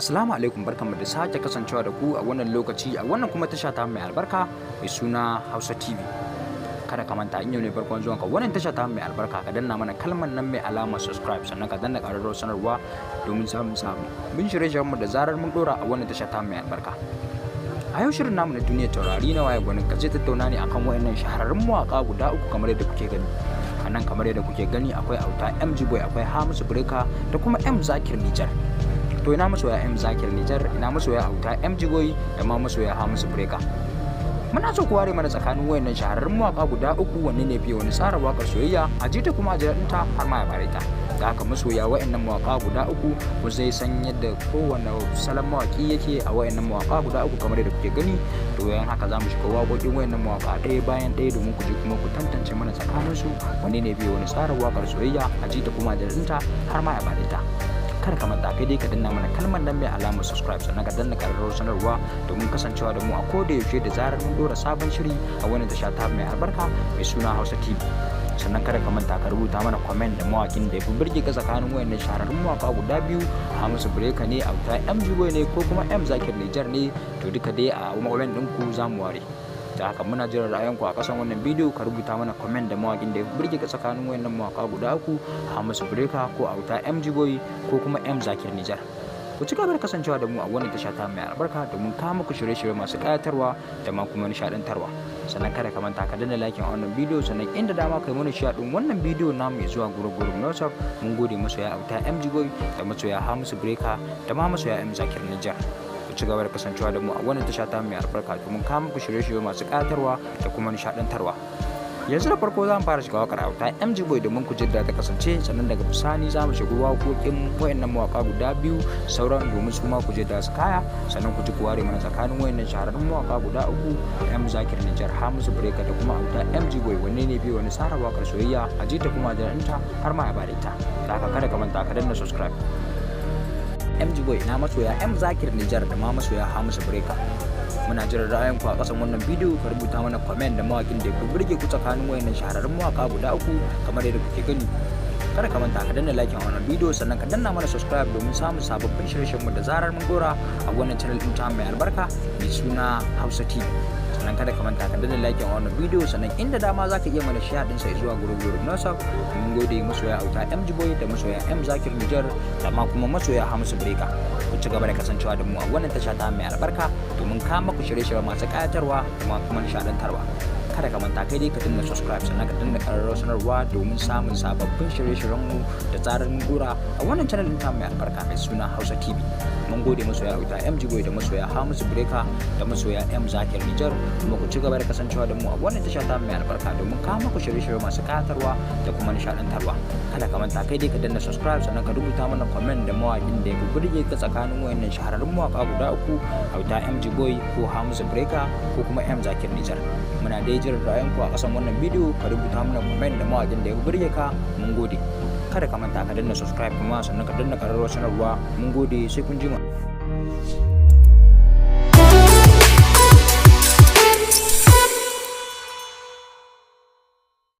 Assalamu alaikum, barkanmu da sake kasancewa da ku a wannan lokaci a wannan kuma tasha ta mai albarka mai suna Hausa TV. Kada ka manta in yau ne farkon zuwan ka wannan tasha ta mai albarka ka danna mana kalmar nan mai alamar subscribe sannan ka danna ƙararrawar sanarwa domin samun bin shirye-shiryen mu da zarar mun dora a wannan tasha ta mai albarka. A yau shirin namu na duniyar taurari na waye gwanin ka zai tattauna ne akan wayannan shahararrun mawaka guda uku kamar yadda kuke gani. A nan kamar yadda kuke gani akwai Auta MG Boy, akwai Hamisu Breaker da kuma M Zakir Nijar. To ina masoya M Zakir Nijar, ina masoya Auta MG Boy da ma masoya Hamisu Breaker. Muna so ku ware mana tsakanin wayannan shahararrun mawaka guda uku wanne ne fiye wani tsara wakar soyayya a jita kuma a jarinta har ma ya bare ta. Da haka masoya wayannan mawaka guda uku ku zai san yadda kowane salon mawaki yake a wayannan mawaka guda uku kamar yadda kuke gani. To yayin haka za mu shiga waƙoƙin wayannan mawaka ɗaya bayan ɗaya domin ku ji kuma ku tantance mana tsakaninsu wanne ne fiye wani tsara wakar soyayya a jita kuma a jarinta har ma ya bare ta. Kada ka manta kai dai ka danna mana kalmar nan mai alamar subscribe sannan ka danna ƙararrawar sanarwa domin kasancewa da mu a koda yaushe da zarar mun dora sabon shiri a wannan tasha ta mai albarka mai suna Hausa TV. Sannan kada ka manta ka rubuta mana comment da mawakin da ya fi birge ka tsakanin wayannan shahararrun mawaka guda biyu, Hamisu Breaker ne, Auta MG Boy ne ko kuma M Zakir Nijar ne. To duka dai a comment ɗinku za mu ware. Da haka muna jiran ra'ayinku a kasan wannan bidiyo. Ka rubuta mana comment da mawakin da ya burge ka tsakanin wayannan mawaka guda uku, Hamisu Breaker ko Auta MG Boy ko kuma M Zakir Nijar. Ku ci gaba da kasancewa da mu a wannan tasha ta mai albarka domin kawo muku shirye-shirye masu ƙayatarwa da ma kuma nishaɗantarwa. Sannan kada ka manta ka danna like a wannan bidiyo, sannan inda dama kai mana share din wannan bidiyo namu ya zuwa gurin na WhatsApp. Mun gode masoya Auta MG Boy da masoya Hamisu Breaker da ma masoya M Zakir Nijar. Ci gaba da kasancewa da mu a wannan tasha ta mai albarka domin kawo muku shirye-shirye masu ƙayatarwa da kuma nishaɗantarwa. Yanzu da farko za mu fara shiga wakar Auta MG Boy domin ku jidda ta kasance, sannan daga bisani za mu shiga waƙoƙin wayannan mawaka guda biyu sauran domin su ma ku jidda su kaya, sannan ku ji ku ware mana tsakanin wayannan shahararrun mawaka guda uku, M Zakir Nijar, Hamisu Breaker da kuma Auta MG Boy wanne ne biyu wani tsara wakar soyayya a jita kuma da har ma ya bare ta. Da haka kada ka manta ka danna subscribe. MG Boy ina masoya M Zakir Nijar da ma masoya Hamisu Breaker. Muna jiran ra'ayinku a ƙasan wannan bidiyo. Ka rubuta mana comment da mawakin da ya burge ku tsakanin wayannan shahararrun mawaka guda uku kamar yadda kuke gani. Kada ka manta ka danna like a wannan bidiyo sannan ka danna mana subscribe domin samun sababbin shirye-shiryen mu da zarar mun dora a wannan channel din ta mai albarka mai suna Hausa TV. Sannan kada ka manta ka danna like a wannan bidiyo, sannan inda dama zaka iya mana share din sa zuwa gurin na WhatsApp. Mun gode masoya Auta MG Boy da masoya M Zakir Nijar da ma kuma masoya Hamisu Breaker. Ku ci gaba da kasancewa da mu a wannan tasha ta mai albarka domin kama ku shirye-shirye masu ƙayatarwa kuma nishaɗantarwa. Kada ka manta kai dai ka danna subscribe sannan ka danna ƙararrawar sanarwa domin samun sababbin shirye-shiryen mu da tsarin mun dora a wannan channel din ta mai albarka mai suna Hausa TV. Mun gode masoya Auta MG Boy da masoya Hamisu Breaker da masoya M Zakir Nijar, kuma ku ci gaba da kasancewa da mu a wannan tasha ta mai albarka domin kama ku shirye-shirye masu ƙayatarwa da kuma nishaɗantarwa. Kada ka manta kai dai ka danna subscribe sannan ka rubuta mana comment da mawakin da ya burge ka tsakanin wayannan shahararrun mawaka guda uku, Auta MG Boy ko Hamisu Breaker ko kuma M Zakir Nijar. Muna dai jiran ra'ayinku a kasan wannan bidiyo. Ka rubuta mana comment da mawakin da ya burge ka. Mun gode. Kada ka manta ka danna subscribe kuma sannan ka danna ƙararrawar sanarwa. Mun gode, sai kun jima.